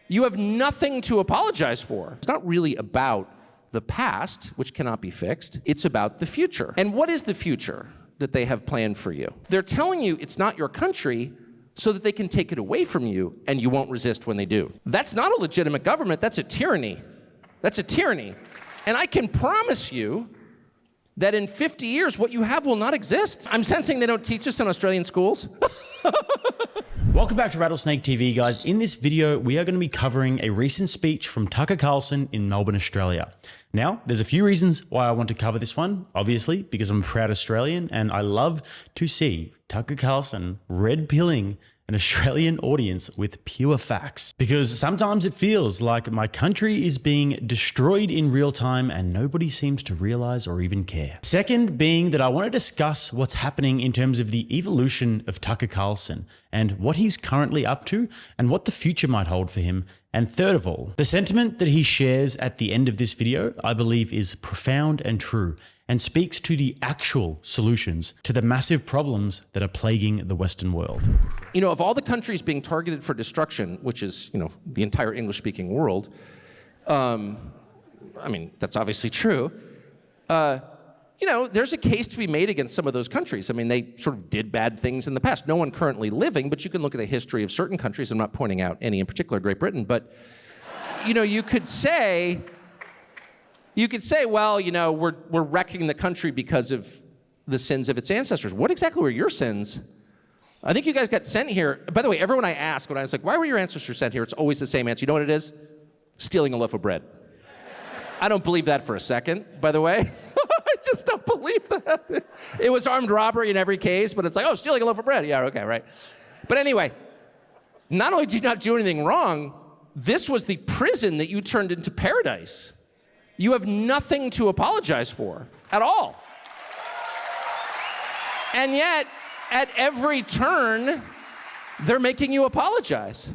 You have nothing to apologize for. It's not really about the past, which cannot be fixed. It's about the future. And what is the future that they have planned for you? They're telling you it's not your country so that they can take it away from you and you won't resist when they do. That's not a legitimate government, that's a tyranny. That's a tyranny. And I can promise you that in 50 years, what you have will not exist. I'm sensing they don't teach this in Australian schools. Welcome back to Rattlesnake TV, guys. In this video, we are going to be covering a recent speech from Tucker Carlson in Melbourne, Australia. Now, there's a few reasons why I want to cover this one. Obviously, because I'm a proud Australian and I love to see Tucker Carlson red-pilling an Australian audience with pure facts. Because sometimes it feels like my country is being destroyed in real time and nobody seems to realize or even care. Second being that I want to discuss what's happening in terms of the evolution of Tucker Carlson and what he's currently up to and what the future might hold for him. And third of all, the sentiment that he shares at the end of this video, I believe is profound and true and speaks to the actual solutions to the massive problems that are plaguing the Western world. You know, of all the countries being targeted for destruction, which is, you know, the entire English-speaking world, I mean, that's obviously true. You know, there's a case to be made against some of those countries. I mean, they sort of did bad things in the past. No one currently living, but you can look at the history of certain countries. I'm not pointing out any in particular, Great Britain, but, you know, you could say, well, you know, we're wrecking the country because of the sins of its ancestors. What exactly were your sins? I think you guys got sent here. By the way, everyone I ask when I was like, why were your ancestors sent here? It's always the same answer. You know what it is? Stealing a loaf of bread. I don't believe that for a second, by the way. I just don't believe that. It was armed robbery in every case, but it's like, oh, stealing a loaf of bread. Yeah, okay, right. But anyway, not only did you not do anything wrong, this was the prison that you turned into paradise. You have nothing to apologize for at all. And yet, at every turn, they're making you apologize.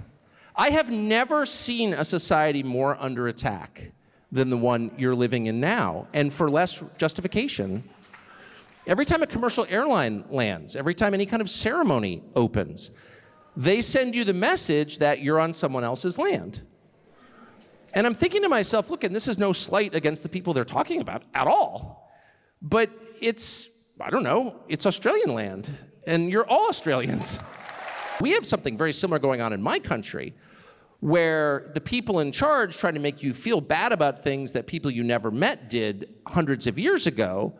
I have never seen a society more under attack than the one you're living in now, and for less justification. Every time a commercial airline lands, every time any kind of ceremony opens, they send you the message that you're on someone else's land. And I'm thinking to myself, look, and this is no slight against the people they're talking about at all, but it's, I don't know, it's Australian land, and you're all Australians. We have something very similar going on in my country, where the people in charge try to make you feel bad about things that people you never met did hundreds of years ago,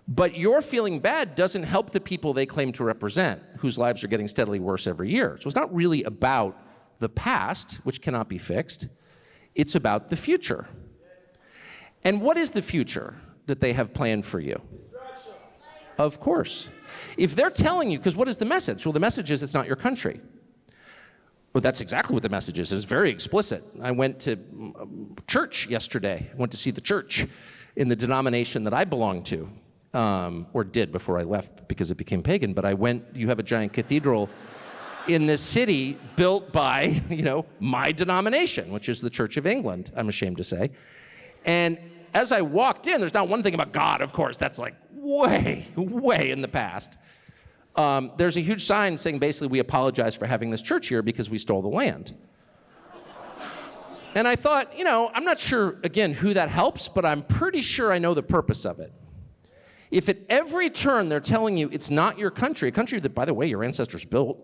but your feeling bad doesn't help the people they claim to represent, whose lives are getting steadily worse every year. So it's not really about the past, which cannot be fixed. It's about the future. And what is the future that they have planned for you? Of course. If they're telling you, because what is the message? Well, the message is it's not your country. Well, that's exactly what the message is. It's very explicit. I went to church yesterday. I went to see the church in the denomination that I belong to, or did before I left because it became pagan. But I went, you have a giant cathedral in this city built by, you know, my denomination, which is the Church of England, I'm ashamed to say. And as I walked in, there's not one thing about God, of course, that's like way, way in the past. There's a huge sign saying basically we apologize for having this church here because we stole the land. And I thought, you know, I'm not sure, again, who that helps, but I'm pretty sure I know the purpose of it. If at every turn they're telling you it's not your country, a country that, by the way, your ancestors built,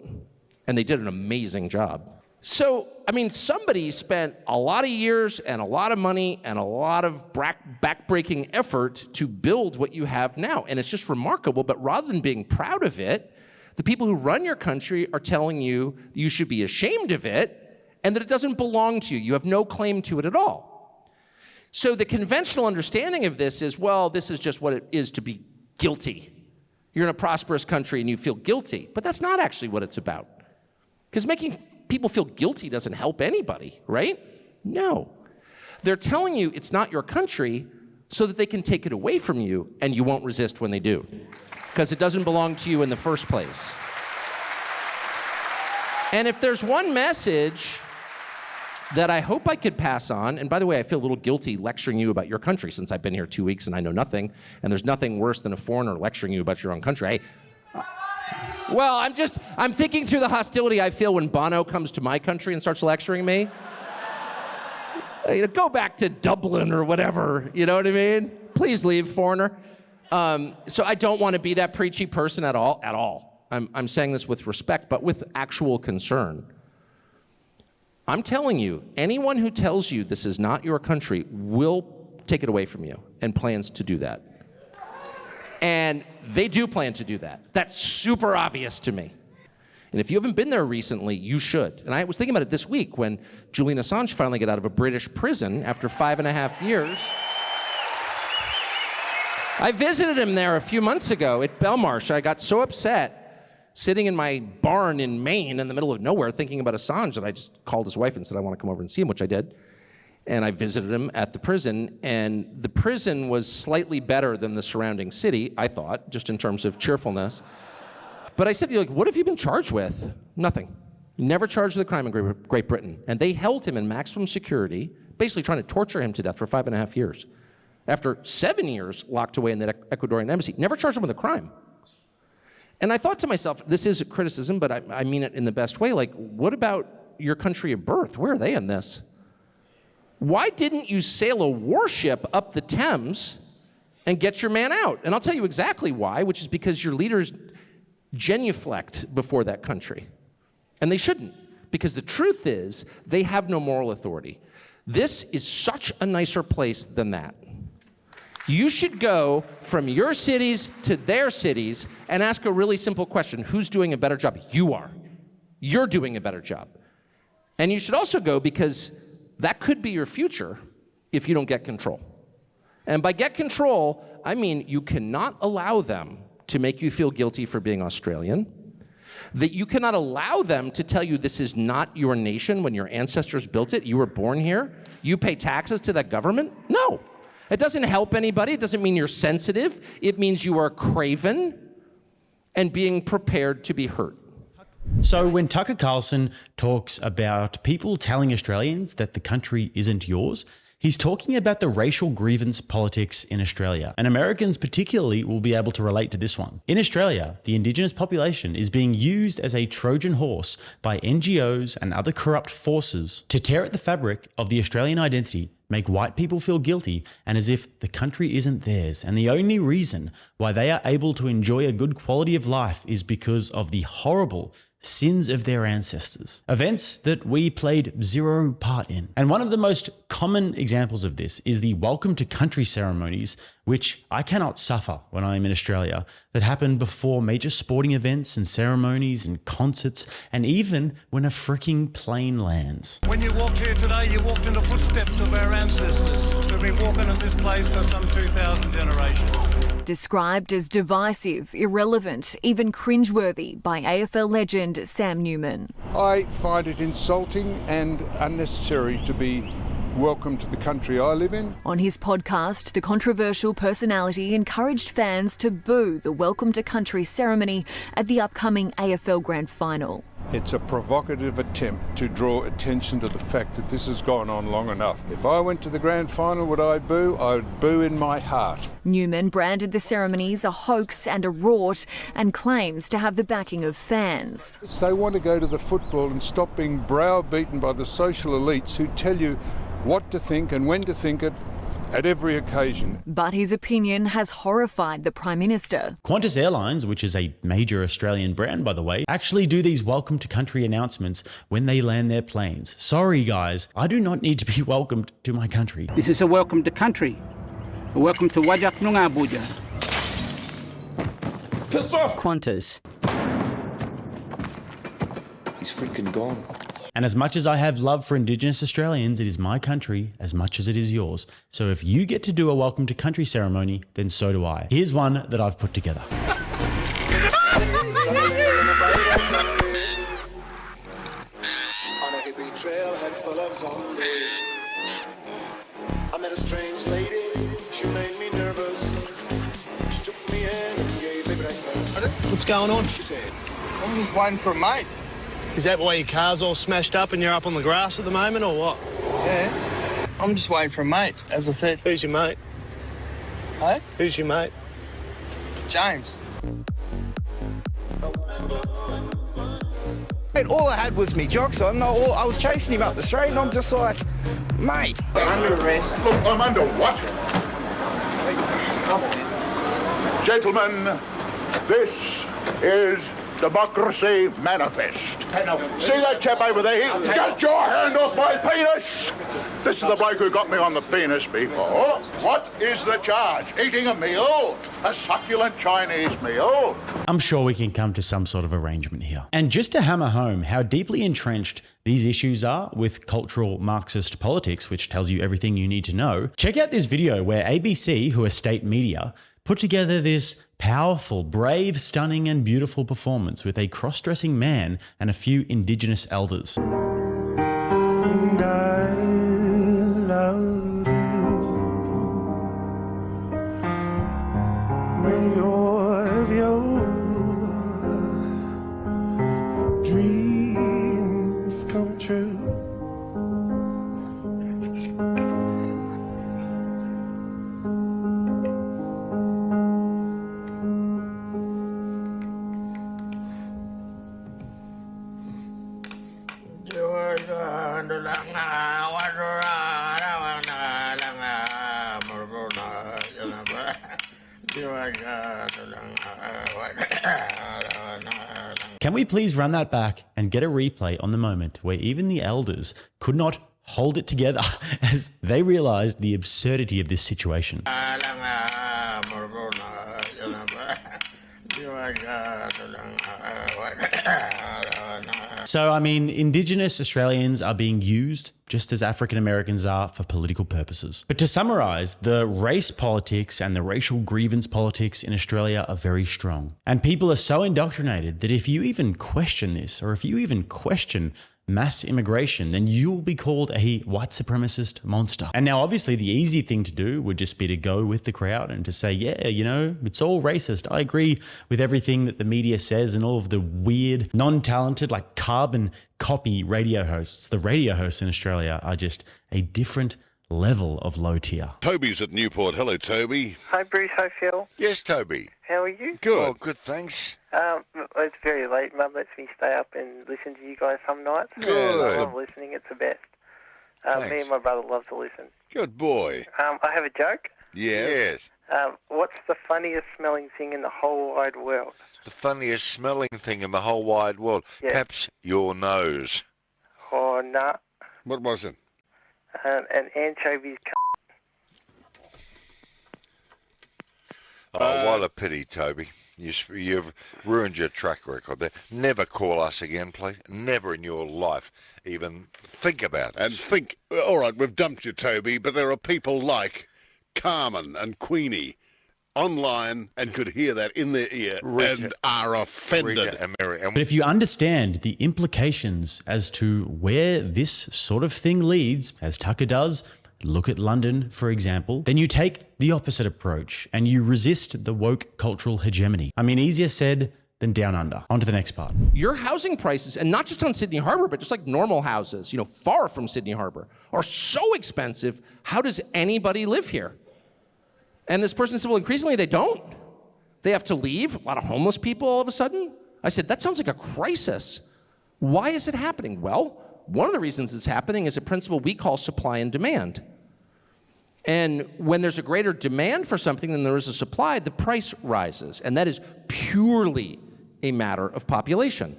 and they did an amazing job. So, I mean, somebody spent a lot of years and a lot of money and a lot of back-breaking effort to build what you have now. And it's just remarkable, but rather than being proud of it, the people who run your country are telling you you should be ashamed of it and that it doesn't belong to you. You have no claim to it at all. So the conventional understanding of this is, well, this is just what it is to be guilty. You're in a prosperous country and you feel guilty, but that's not actually what it's about. Because making people feel guilty doesn't help anybody, right? No. They're telling you it's not your country so that they can take it away from you and you won't resist when they do. Because it doesn't belong to you in the first place. And if there's one message that I hope I could pass on, and by the way, I feel a little guilty lecturing you about your country since I've been here 2 weeks and I know nothing, and there's nothing worse than a foreigner lecturing you about your own country. Well, I'm thinking through the hostility I feel when Bono comes to my country and starts lecturing me. Go back to Dublin or whatever, you know what I mean? Please leave, foreigner. So I don't want to be that preachy person at all. I'm saying this with respect, but with actual concern. I'm telling you, anyone who tells you this is not your country will take it away from you and plans to do that. And they do plan to do that. That's super obvious to me. And if you haven't been there recently, you should. And I was thinking about it this week when Julian Assange finally got out of a British prison after 5.5 years. I visited him there a few months ago at Belmarsh. I got so upset sitting in my barn in Maine in the middle of nowhere thinking about Assange that I just called his wife and said I want to come over and see him, which I did. And I visited him at the prison, and the prison was slightly better than the surrounding city, I thought, just in terms of cheerfulness. But I said, what have you been charged with? Nothing. Never charged with a crime in Great Britain. And they held him in maximum security, basically trying to torture him to death for 5.5 years. After 7 years locked away in the Ecuadorian embassy, never charged him with a crime. And I thought to myself, this is a criticism, but I mean it in the best way. What about your country of birth? Where are they in this? Why didn't you sail a warship up the Thames and get your man out? And I'll tell you exactly why, which is because your leaders genuflect before that country. And they shouldn't, because the truth is, they have no moral authority. This is such a nicer place than that. You should go from your cities to their cities and ask a really simple question. Who's doing a better job? You are. You're doing a better job. And you should also go because that could be your future if you don't get control. And by get control, I mean you cannot allow them to make you feel guilty for being Australian, that you cannot allow them to tell you this is not your nation when your ancestors built it, you were born here, you pay taxes to that government. No. It doesn't help anybody. It doesn't mean you're sensitive. It means you are craven and being prepared to be hurt. So when Tucker Carlson talks about people telling Australians that the country isn't yours, he's talking about the racial grievance politics in Australia. And Americans particularly will be able to relate to this one. In Australia, the Indigenous population is being used as a Trojan horse by NGOs and other corrupt forces to tear at the fabric of the Australian identity, make white people feel guilty and as if the country isn't theirs. And the only reason why they are able to enjoy a good quality of life is because of the horrible sins of their ancestors. Events that we played zero part in. And one of the most common examples of this is the welcome to country ceremonies, which I cannot suffer when I am in Australia, that happen before major sporting events and ceremonies and concerts, and even when a freaking plane lands. When you walked here today, you walked in the footsteps of our ancestors who've been walking in this place for some 2,000 generations. Described as divisive, irrelevant, even cringeworthy by AFL legend Sam Newman. I find it insulting and unnecessary to be welcome to the country I live in. On his podcast, the controversial personality encouraged fans to boo the Welcome to Country ceremony at the upcoming AFL Grand Final. It's a provocative attempt to draw attention to the fact that this has gone on long enough. If I went to the grand final, would I boo? I would boo in my heart. Newman branded the ceremonies a hoax and a rort and claims to have the backing of fans. They want to go to the football and stop being browbeaten by the social elites who tell you what to think and when to think it at every occasion. But his opinion has horrified the Prime Minister. Qantas Airlines, which is a major Australian brand by the way, actually do these welcome to country announcements when they land their planes. Sorry guys, I do not need to be welcomed to my country. This is a welcome to country. A welcome to Wajak Nunga Abuja. Piss off! Qantas. He's freaking gone. And as much as I have love for Indigenous Australians, it is my country as much as it is yours. So if you get to do a welcome to country ceremony, then so do I. Here's one that I've put together. On a hippie trailhead full of zombies, I met a strange lady, she made me nervous. She took me in and gave me breakfast. What's going on? She said, I'm just waiting for a mate. Is that why your car's all smashed up and you're up on the grass at the moment, or what? Yeah. I'm just waiting for a mate, as I said. Who's your mate? Hey? Who's your mate? James. All I had was me jocks on. I was chasing him up the street and I'm just like, mate. Under arrest. Look, I'm under what? Gentlemen, this is Democracy Manifest. See that chap over there? Get your hand off my penis! This is the bloke who got me on the penis before. What is the charge? Eating a meal? A succulent Chinese meal? I'm sure we can come to some sort of arrangement here. And just to hammer home how deeply entrenched these issues are with cultural Marxist politics, which tells you everything you need to know, check out this video where ABC, who are state media, put together this powerful, brave, stunning, and beautiful performance with a cross-dressing man and a few Indigenous elders. And I love you. May all of your dreams come true. Can we please run that back and get a replay on the moment where even the elders could not hold it together as they realized the absurdity of this situation? So, I mean, Indigenous Australians are being used just as African Americans are for political purposes. But to summarize, the race politics and the racial grievance politics in Australia are very strong. And people are so indoctrinated that if you even question this, or if you even question mass immigration, then you'll be called a white supremacist monster. And now, obviously, the easy thing to do would just be to go with the crowd and to say, yeah, you know, it's all racist. I agree with everything that the media says and all of the weird, non-talented, like carbon copy radio hosts. The radio hosts in Australia are just a different level of low tier. Toby's at Newport. Hello, Toby. Hi, Bruce. Hi, Phil. Yes, Toby. How are you? Good. Oh, good, thanks. It's very late. Mum lets me stay up and listen to you guys some nights. Good. I love listening. It's the best. Me and my brother love to listen. Good boy. I have a joke. Yes. What's the funniest smelling thing in the whole wide world? The funniest smelling thing in the whole wide world. Yes. Perhaps your nose. Oh, nah. What was it? An anchovy's Oh, what a pity, Toby. You've ruined your track record there. Never call us again, please. Never in your life even think about it. And think, all right, we've dumped you, Toby, but there are people like Carmen and Queenie online and could hear that in their ear and are offended. But if you understand the implications as to where this sort of thing leads, as Tucker does, look at London, for example, then you take the opposite approach and you resist the woke cultural hegemony. I mean, easier said than down under. On to the next part. Your housing prices, and not just on Sydney Harbor, but just like normal houses, far from Sydney Harbor, are so expensive. How does anybody live here? And this person said, well, increasingly they don't. They have to leave. A lot of homeless people all of a sudden. I said, that sounds like a crisis. Why is it happening? Well, one of the reasons it's happening is a principle we call supply and demand. And when there's a greater demand for something than there is a supply, the price rises. And that is purely a matter of population.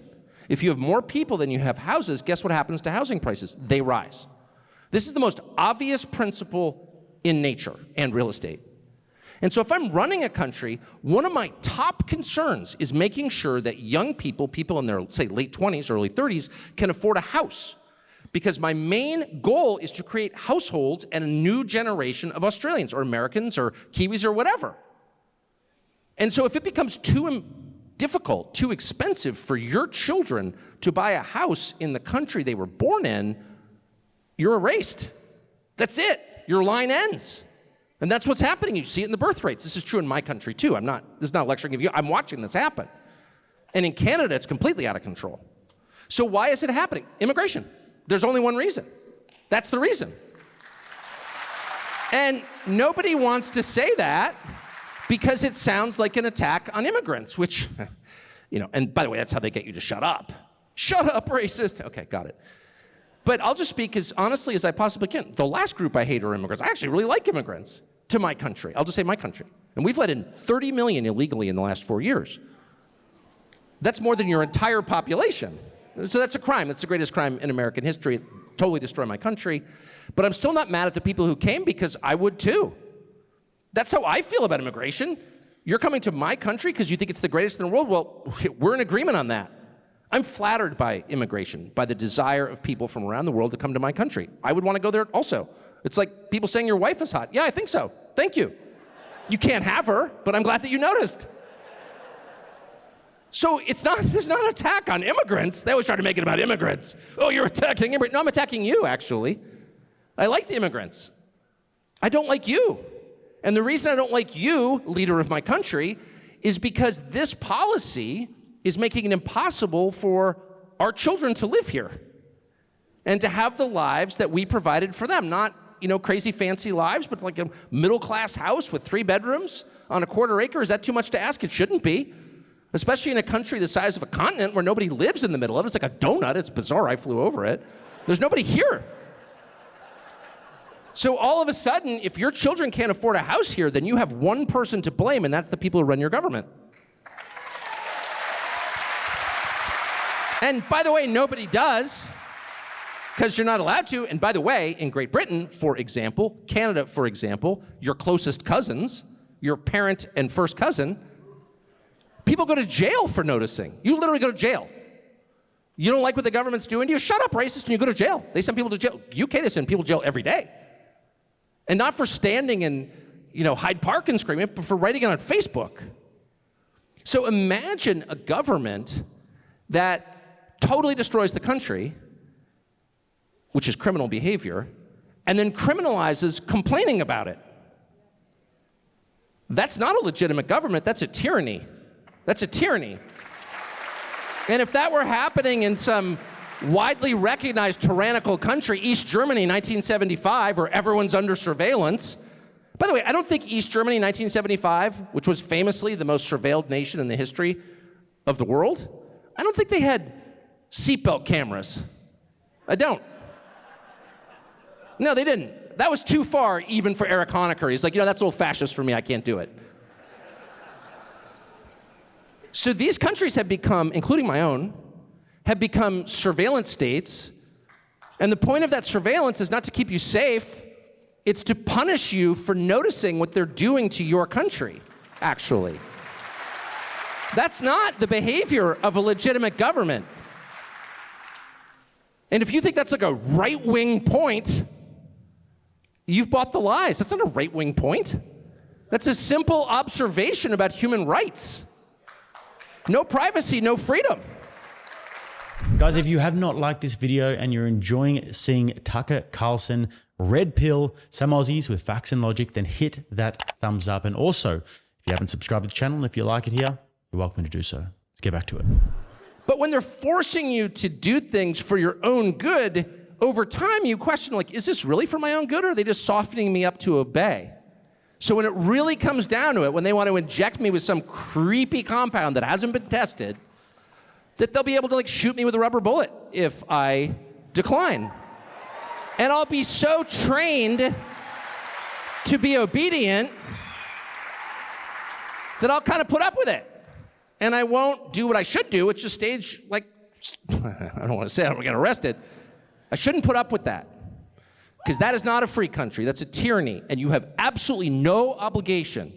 If you have more people than you have houses, guess what happens to housing prices? They rise. This is the most obvious principle in nature and real estate. And so if I'm running a country, one of my top concerns is making sure that young people in their, say, late 20s, early 30s, can afford a house. Because my main goal is to create households and a new generation of Australians or Americans or Kiwis or whatever. And so if it becomes too difficult, too expensive for your children to buy a house in the country they were born in, you're erased. That's it. Your line ends. And that's what's happening. You see it in the birth rates. This is true in my country too. This is not lecturing of you. I'm watching this happen. And in Canada, it's completely out of control. So why is it happening? Immigration. There's only one reason. That's the reason. And nobody wants to say that because it sounds like an attack on immigrants, which, and by the way, that's how they get you to shut up. Shut up, racist. Okay, got it. But I'll just speak as honestly as I possibly can. The last group I hate are immigrants. I actually really like immigrants to my country. I'll just say my country. And we've let in 30 million illegally in the last 4 years. That's more than your entire population. So that's a crime. That's the greatest crime in American history. It totally destroyed my country. But I'm still not mad at the people who came because I would too. That's how I feel about immigration. You're coming to my country because you think it's the greatest in the world? Well, we're in agreement on that. I'm flattered by immigration, by the desire of people from around the world to come to my country. I would want to go there also. It's like people saying your wife is hot. Yeah, I think so. Thank you. You can't have her, but I'm glad that you noticed. So there's not an attack on immigrants. They always try to make it about immigrants. Oh, you're attacking immigrants. No, I'm attacking you, actually. I like the immigrants. I don't like you. And the reason I don't like you, leader of my country, is because this policy is making it impossible for our children to live here and to have the lives that we provided for them. Not, crazy fancy lives, but like a middle-class house with 3 bedrooms on a quarter acre. Is that too much to ask? It shouldn't be. Especially in a country the size of a continent where nobody lives in the middle of it. It's like a donut. It's bizarre. I flew over it. There's nobody here. So all of a sudden, if your children can't afford a house here, then you have one person to blame, and that's the people who run your government. And by the way, nobody does, because you're not allowed to. And by the way, in Great Britain, for example, Canada, for example, your closest cousins, your parent and first cousin, people go to jail for noticing. You literally go to jail. You don't like what the government's doing to you? Shut up, racist, and you go to jail. They send people to jail. UK, they send people to jail every day. And not for standing in, Hyde Park and screaming, but for writing it on Facebook. So imagine a government that totally destroys the country, which is criminal behavior, and then criminalizes complaining about it. That's not a legitimate government, that's a tyranny. That's a tyranny. And if that were happening in some widely recognized tyrannical country, East Germany, 1975, where everyone's under surveillance. By the way, I don't think East Germany, 1975, which was famously the most surveilled nation in the history of the world, I don't think they had seatbelt cameras. I don't. No, they didn't. That was too far even for Eric Honecker. He's like, that's old fascist for me, I can't do it. So these countries have become, including my own, have become surveillance states. And the point of that surveillance is not to keep you safe, it's to punish you for noticing what they're doing to your country, actually. That's not the behavior of a legitimate government. And if you think that's like a right-wing point, you've bought the lies. That's not a right-wing point. That's a simple observation about human rights. No privacy, no freedom. Guys, if you have not liked this video and you're enjoying seeing Tucker Carlson red pill some Aussies with facts and logic, then hit that thumbs up. And also, if you haven't subscribed to the channel, if you like it here, you're welcome to do so. Let's get back to it. But when they're forcing you to do things for your own good, over time you question, like, is this really for my own good, or are they just softening me up to obey? So when it really comes down to it, when they want to inject me with some creepy compound that hasn't been tested, that they'll be able to shoot me with a rubber bullet if I decline. And I'll be so trained to be obedient that I'll kind of put up with it. And I won't do what I should do, which is stage, I don't want to say I don't get arrested. I shouldn't put up with that. Because that is not a free country, that's a tyranny. And you have absolutely no obligation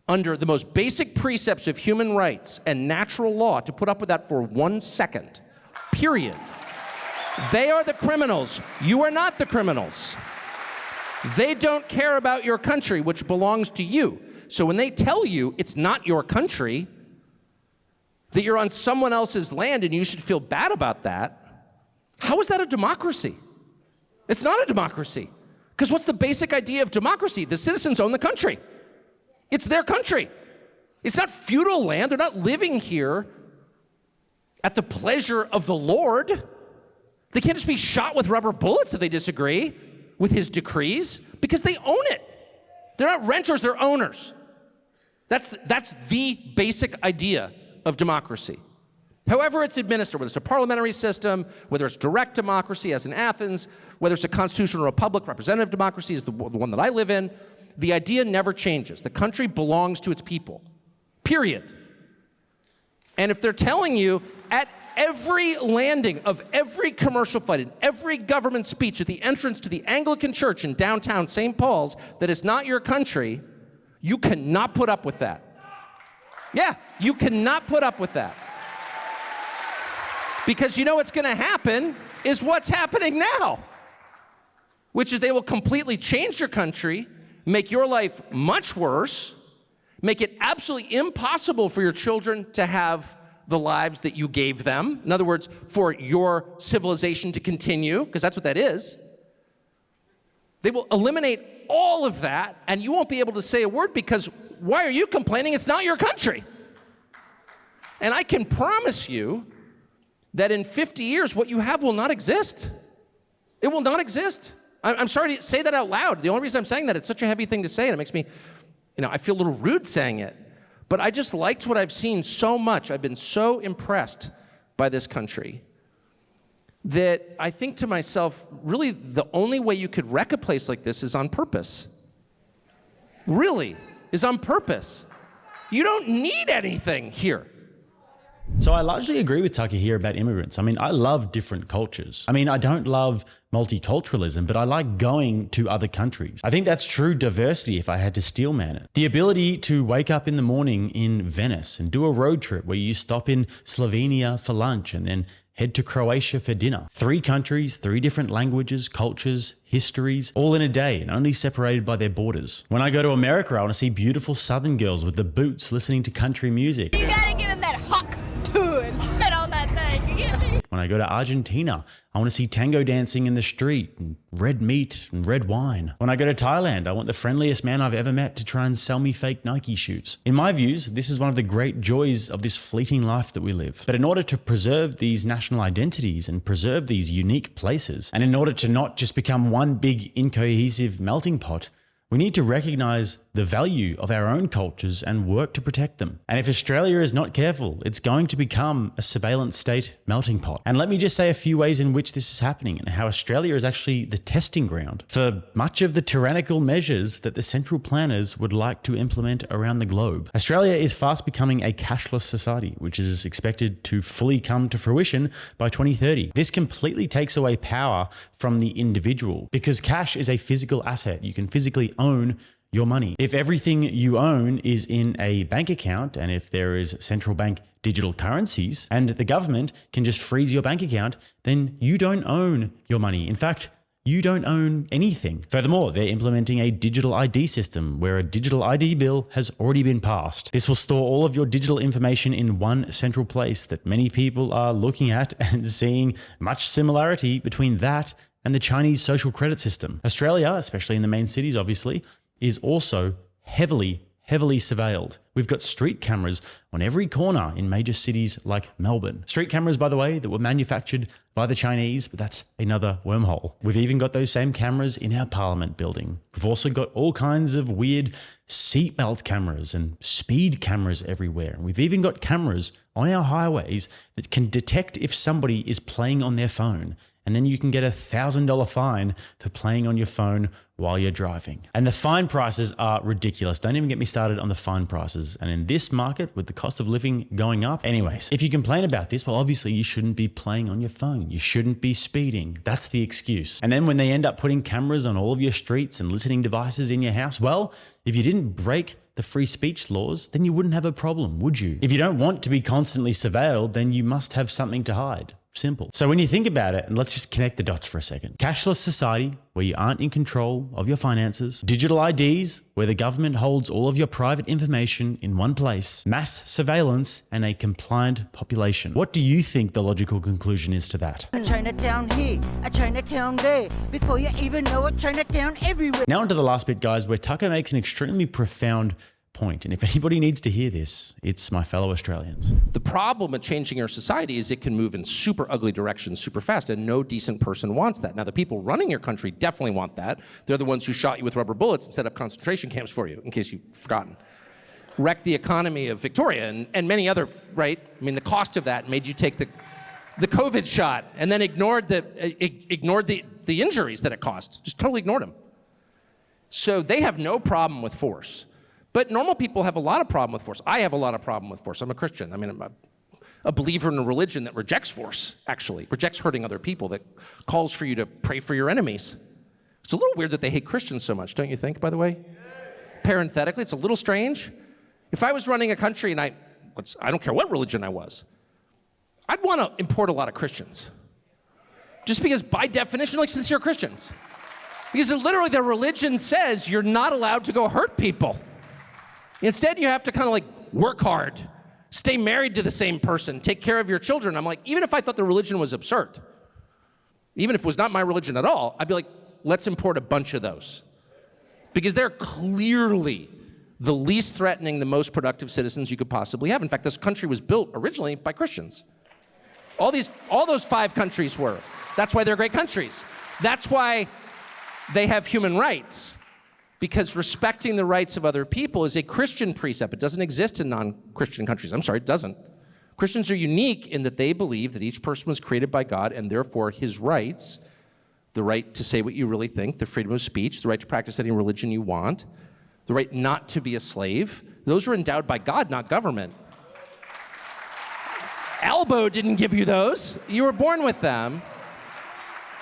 under the most basic precepts of human rights and natural law to put up with that for 1 second, period. They are the criminals. You are not the criminals. They don't care about your country, which belongs to you. So when they tell you it's not your country, that you're on someone else's land and you should feel bad about that, how is that a democracy? It's not a democracy. Because what's the basic idea of democracy? The citizens own the country. It's their country. It's not feudal land. They're not living here at the pleasure of the Lord. They can't just be shot with rubber bullets if they disagree with his decrees, because they own it. They're not renters, they're owners. That's the basic idea of democracy. However it's administered, whether it's a parliamentary system, whether it's direct democracy as in Athens, whether it's a constitutional republic, representative democracy is the one that I live in, the idea never changes. The country belongs to its people, period. And if they're telling you at every landing of every commercial flight, in every government speech at the entrance to the Anglican church in downtown St. Paul's that it's not your country, you cannot put up with that. Yeah, you cannot put up with that. Because you know what's gonna happen is what's happening now, which is they will completely change your country, make your life much worse, make it absolutely impossible for your children to have the lives that you gave them. In other words, for your civilization to continue, because that's what that is. They will eliminate all of that, and you won't be able to say a word because why are you complaining? It's not your country. And I can promise you that in 50 years, what you have will not exist. It will not exist. I'm sorry to say that out loud. The only reason I'm saying that, it's such a heavy thing to say, and it makes me, I feel a little rude saying it. But I just liked what I've seen so much. I've been so impressed by this country that I think to myself, really, the only way you could wreck a place like this is on purpose. Really, is on purpose. You don't need anything here. So I largely agree with Tucker here about immigrants. I mean, I love different cultures. I mean, I don't love multiculturalism, but I like going to other countries. I think that's true diversity if I had to steelman it. The ability to wake up in the morning in Venice and do a road trip where you stop in Slovenia for lunch and then head to Croatia for dinner. 3 countries, 3 different languages, cultures, histories, all in a day and only separated by their borders. When I go to America, I want to see beautiful Southern girls with the boots listening to country music. You gotta give him that huck too and spit on that thing, you get me? When I go to Argentina, I want to see tango dancing in the street, and red meat and red wine. When I go to Thailand, I want the friendliest man I've ever met to try and sell me fake Nike shoes. In my views, this is one of the great joys of this fleeting life that we live. But in order to preserve these national identities and preserve these unique places, and in order to not just become one big incohesive melting pot, we need to recognize the value of our own cultures and work to protect them. And if Australia is not careful, it's going to become a surveillance state melting pot. And let me just say a few ways in which this is happening and how Australia is actually the testing ground for much of the tyrannical measures that the central planners would like to implement around the globe. Australia is fast becoming a cashless society, which is expected to fully come to fruition by 2030. This completely takes away power from the individual because cash is a physical asset. You can physically own your money. If everything you own is in a bank account and if there is central bank digital currencies and the government can just freeze your bank account, then you don't own your money. In fact, you don't own anything. Furthermore, they're implementing a digital ID system where a digital ID bill has already been passed. This will store all of your digital information in one central place that many people are looking at and seeing much similarity between that and the Chinese social credit system. Australia, especially in the main cities, obviously, is also heavily surveilled. We've got street cameras on every corner in major cities like Melbourne. Street cameras, by the way, that were manufactured by the Chinese, but that's another wormhole. We've even got those same cameras in our Parliament building. We've also got all kinds of weird seatbelt cameras and speed cameras everywhere. And we've even got cameras on our highways that can detect if somebody is playing on their phone. And then you can get a $1,000 fine for playing on your phone while you're driving. And the fine prices are ridiculous. Don't even get me started on the fine prices. And in this market, with the cost of living going up, anyways, if you complain about this, well, obviously you shouldn't be playing on your phone. You shouldn't be speeding. That's the excuse. And then when they end up putting cameras on all of your streets and listening devices in your house, well, if you didn't break the free speech laws, then you wouldn't have a problem, would you? If you don't want to be constantly surveilled, then you must have something to hide. Simple. So when you think about it, and let's just connect the dots for a second. Cashless society, where you aren't in control of your finances. Digital IDs, where the government holds all of your private information in one place. Mass surveillance, and a compliant population. What do you think the logical conclusion is to that? A Chinatown here, a Chinatown there. Before you even know it, Chinatown everywhere. Now onto the last bit, guys, where Tucker makes an extremely profound point. And if anybody needs to hear this, it's my fellow Australians. The problem with changing our society is it can move in super ugly directions super fast, and no decent person wants that. Now, the people running your country definitely want that. They're the ones who shot you with rubber bullets and set up concentration camps for you, in case you've forgotten. wrecked the economy of Victoria and many other, right? I mean, the cost of that made you take the COVID shot and then ignored the injuries that it caused. Just totally ignored them. So they have no problem with force. But normal people have a lot of problem with force. I have a lot of problem with force. I'm a Christian. I mean, I'm a believer in a religion that rejects force, actually, rejects hurting other people, that calls for you to pray for your enemies. It's a little weird that they hate Christians so much, don't you think, by the way? Parenthetically, it's a little strange. If I was running a country and I don't care what religion I was, I'd want to import a lot of Christians. Just because, by definition, like sincere Christians. Because literally their religion says you're not allowed to go hurt people. Instead, you have to kind of like work hard, stay married to the same person, take care of your children. I'm like, even if I thought the religion was absurd, even if it was not my religion at all, I'd be like, let's import a bunch of those. Because they're clearly the least threatening, the most productive citizens you could possibly have. In fact, this country was built originally by Christians. All those 5 countries were. That's why they're great countries. That's why they have human rights. Because respecting the rights of other people is a Christian precept. It doesn't exist in non-Christian countries. I'm sorry, it doesn't. Christians are unique in that they believe that each person was created by God and therefore his rights, the right to say what you really think, the freedom of speech, the right to practice any religion you want, the right not to be a slave, those are endowed by God, not government. Elbow didn't give you those. You were born with them.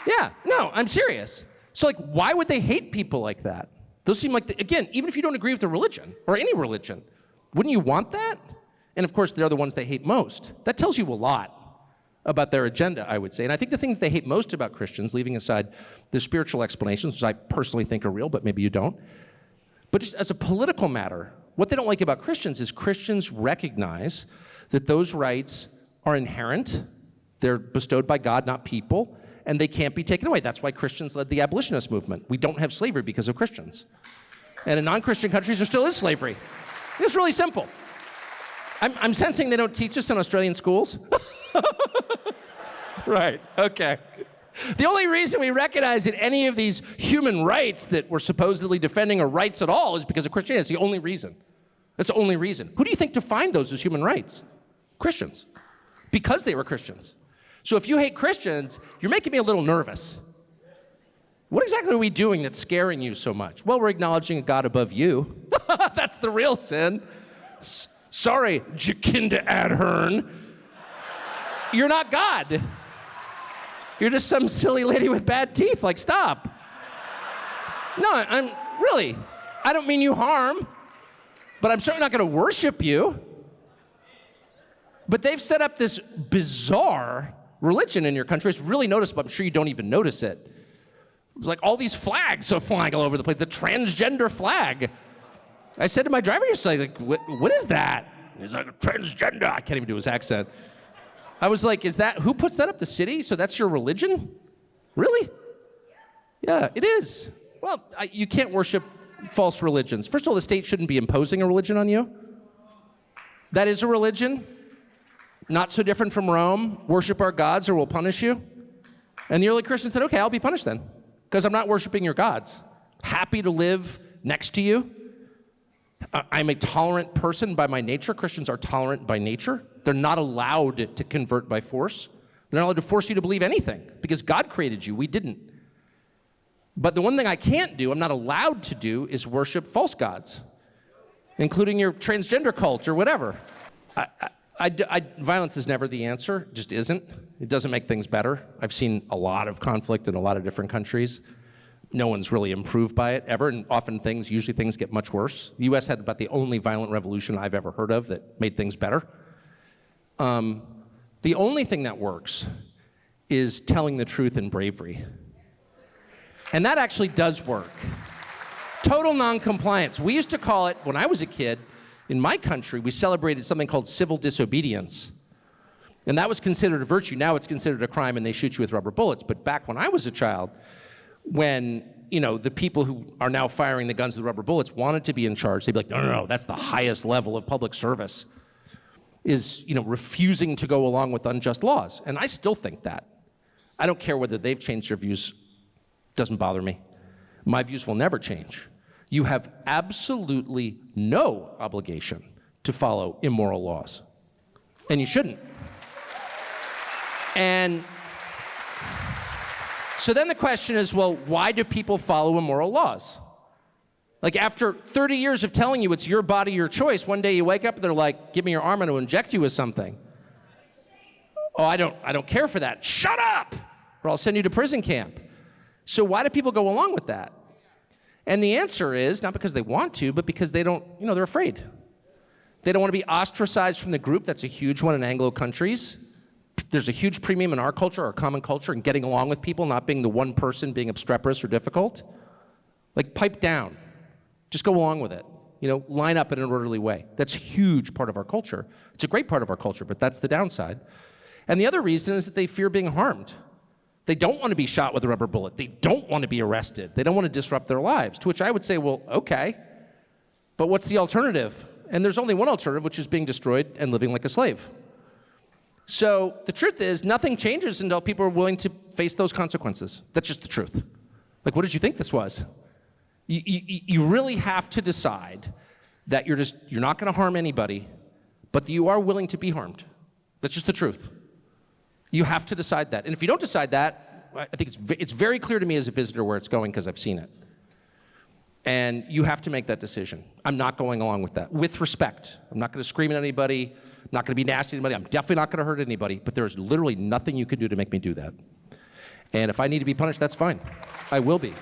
Yeah, no, I'm serious. So like, why would they hate people like that? Those seem like, again, even if you don't agree with the religion, or any religion, wouldn't you want that? And of course, they're the ones they hate most. That tells you a lot about their agenda, I would say. And I think the thing that they hate most about Christians, leaving aside the spiritual explanations, which I personally think are real, but maybe you don't, but just as a political matter, what they don't like about Christians is Christians recognize that those rights are inherent, they're bestowed by God, not people, and they can't be taken away. That's why Christians led the abolitionist movement. We don't have slavery because of Christians. And in non-Christian countries, there still is slavery. It's really simple. I'm sensing they don't teach this in Australian schools. Right, okay. The only reason we recognize that any of these human rights that we're supposedly defending are rights at all is because of Christianity. It's the only reason. That's the only reason. Who do you think defined those as human rights? Christians. Because they were Christians. So if you hate Christians, you're making me a little nervous. What exactly are we doing that's scaring you so much? Well, we're acknowledging a God above you. That's the real sin. Sorry, Jacinda Ardern. You're not God. You're just some silly lady with bad teeth. Like, stop. No, I don't mean you harm, but I'm certainly not going to worship you. But they've set up this bizarre religion in your country. It's really noticeable. I'm sure you don't even notice it. It's like all these flags are flying all over the place. The transgender flag. I said to my driver yesterday, like, what is that? He's like, transgender. I can't even do his accent. I was like, who puts that up? The city? So that's your religion? Really? Yeah, it is. Well, you can't worship false religions. First of all, the state shouldn't be imposing a religion on you. That is a religion. Not so different from Rome. Worship our gods or we'll punish you. And the early Christians said, okay, I'll be punished then, because I'm not worshiping your gods. Happy to live next to you. I'm a tolerant person by my nature. Christians are tolerant by nature. They're not allowed to convert by force. They're not allowed to force you to believe anything, because God created you, we didn't. But the one thing I can't do, I'm not allowed to do, is worship false gods, including your transgender cult or whatever. Violence is never the answer, just isn't. It doesn't make things better. I've seen a lot of conflict in a lot of different countries. No one's really improved by it ever, and often usually things get much worse. The US had about the only violent revolution I've ever heard of that made things better. The only thing that works is telling the truth in bravery. And that actually does work. Total non-compliance. We used to call it, when I was a kid, in my country, we celebrated something called civil disobedience. And that was considered a virtue. Now it's considered a crime and they shoot you with rubber bullets. But back when I was a child, when the people who are now firing the guns with rubber bullets wanted to be in charge, they'd be like, no, that's the highest level of public service, is refusing to go along with unjust laws. And I still think that. I don't care whether they've changed their views. Doesn't bother me. My views will never change. You have absolutely no obligation to follow immoral laws. And you shouldn't. And so then the question is, well, why do people follow immoral laws? Like after 30 years of telling you it's your body, your choice, one day you wake up and they're like, give me your arm, I'm gonna inject you with something. Oh, I don't care for that. Shut up, or I'll send you to prison camp. So why do people go along with that? And the answer is not because they want to, but because they don't, they're afraid. They don't want to be ostracized from the group. That's a huge one in Anglo countries. There's a huge premium in our culture, our common culture, in getting along with people, not being the one person being obstreperous or difficult. Like pipe down. Just go along with it. Line up in an orderly way. That's a huge part of our culture. It's a great part of our culture, but that's the downside. And the other reason is that they fear being harmed. They don't want to be shot with a rubber bullet. They don't want to be arrested. They don't want to disrupt their lives, to which I would say, well, okay, but what's the alternative? And there's only one alternative, which is being destroyed and living like a slave. So the truth is, nothing changes until people are willing to face those consequences. That's just the truth. Like, what did you think this was? You really have to decide that you're not going to harm anybody, but that you are willing to be harmed. That's just the truth. You have to decide that. And if you don't decide that, I think it's very clear to me as a visitor where it's going because I've seen it. And you have to make that decision. I'm not going along with that, with respect. I'm not going to scream at anybody. I'm not going to be nasty to anybody. I'm definitely not going to hurt anybody. But there's literally nothing you can do to make me do that. And if I need to be punished, that's fine. I will be.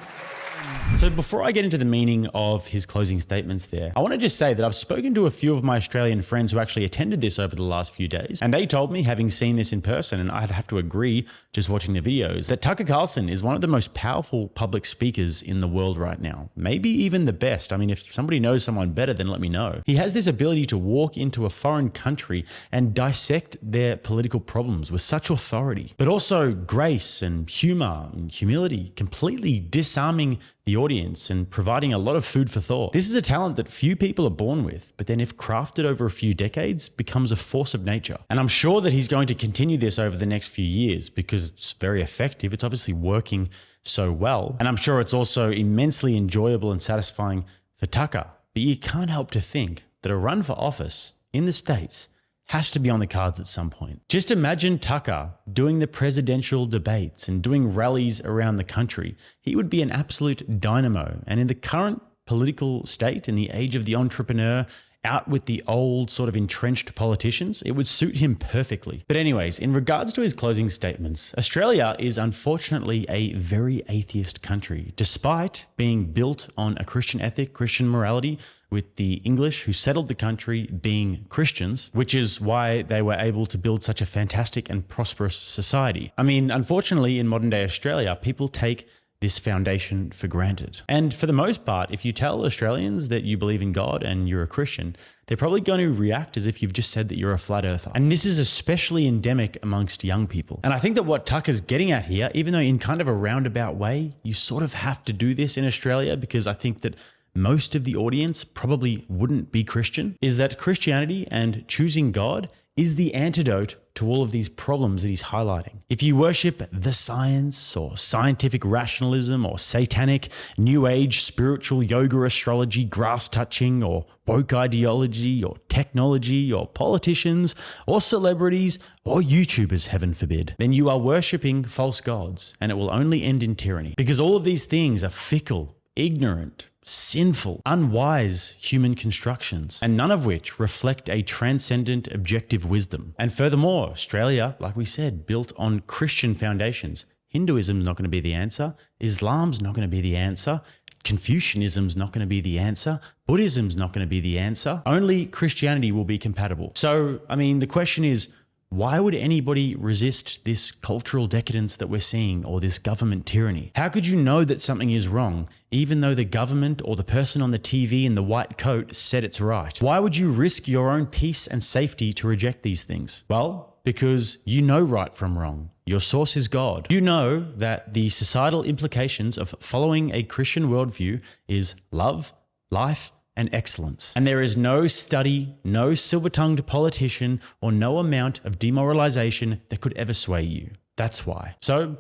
So before I get into the meaning of his closing statements there, I want to just say that I've spoken to a few of my Australian friends who actually attended this over the last few days, and they told me, having seen this in person, and I'd have to agree just watching the videos, that Tucker Carlson is one of the most powerful public speakers in the world right now. Maybe even the best. I mean, if somebody knows someone better, then let me know. He has this ability to walk into a foreign country and dissect their political problems with such authority, but also grace and humor and humility, completely disarming the audience and providing a lot of food for thought. This is a talent that few people are born with, but then if crafted over a few decades, becomes a force of nature. And I'm sure that he's going to continue this over the next few years because it's very effective. It's obviously working so well. And I'm sure it's also immensely enjoyable and satisfying for Tucker. But you can't help to think that a run for office in the States has to be on the cards at some point. Just imagine Tucker doing the presidential debates and doing rallies around the country. He would be an absolute dynamo. And in the current political state, in the age of the entrepreneur, out with the old sort of entrenched politicians, it would suit him perfectly. But anyways, in regards to his closing statements, Australia is unfortunately a very atheist country, despite being built on a Christian ethic, Christian morality, with the English who settled the country being Christians, which is why they were able to build such a fantastic and prosperous society. I mean, unfortunately, in modern day Australia, people take this foundation for granted. And for the most part, if you tell Australians that you believe in God and you're a Christian, they're probably going to react as if you've just said that you're a flat earther. And this is especially endemic amongst young people. And I think that what Tucker's getting at here, even though in kind of a roundabout way, you sort of have to do this in Australia, because I think that most of the audience probably wouldn't be Christian, is that Christianity and choosing God is the antidote to all of these problems that he's highlighting. If you worship the science or scientific rationalism or satanic, new age, spiritual yoga, astrology, grass touching or woke ideology or technology or politicians or celebrities or YouTubers, heaven forbid, then you are worshiping false gods, and it will only end in tyranny, because all of these things are fickle, ignorant, sinful, unwise human constructions, and none of which reflect a transcendent objective wisdom. And furthermore, Australia, like we said, built on Christian foundations. Hinduism's not going to be the answer. Islam's not going to be the answer. Confucianism's not going to be the answer. Buddhism's not going to be the answer. Only Christianity will be compatible. So, I mean, the question is, why would anybody resist this cultural decadence that we're seeing, or this government tyranny? How could you know that something is wrong, even though the government or the person on the TV in the white coat said it's right? Why would you risk your own peace and safety to reject these things? Well, because you know right from wrong. Your source is God. You know that the societal implications of following a Christian worldview is love, life, and excellence. And there is no study, no silver-tongued politician, or no amount of demoralization that could ever sway you. That's why. So,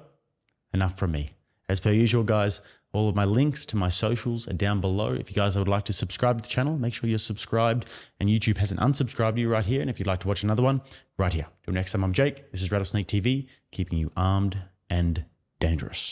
enough from me. As per usual, guys, all of my links to my socials are down below. If you guys would like to subscribe to the channel, make sure you're subscribed, and YouTube hasn't unsubscribed you right here. And if you'd like to watch another one, right here. Till next time, I'm Jake. This is Rattlesnake TV, keeping you armed and dangerous.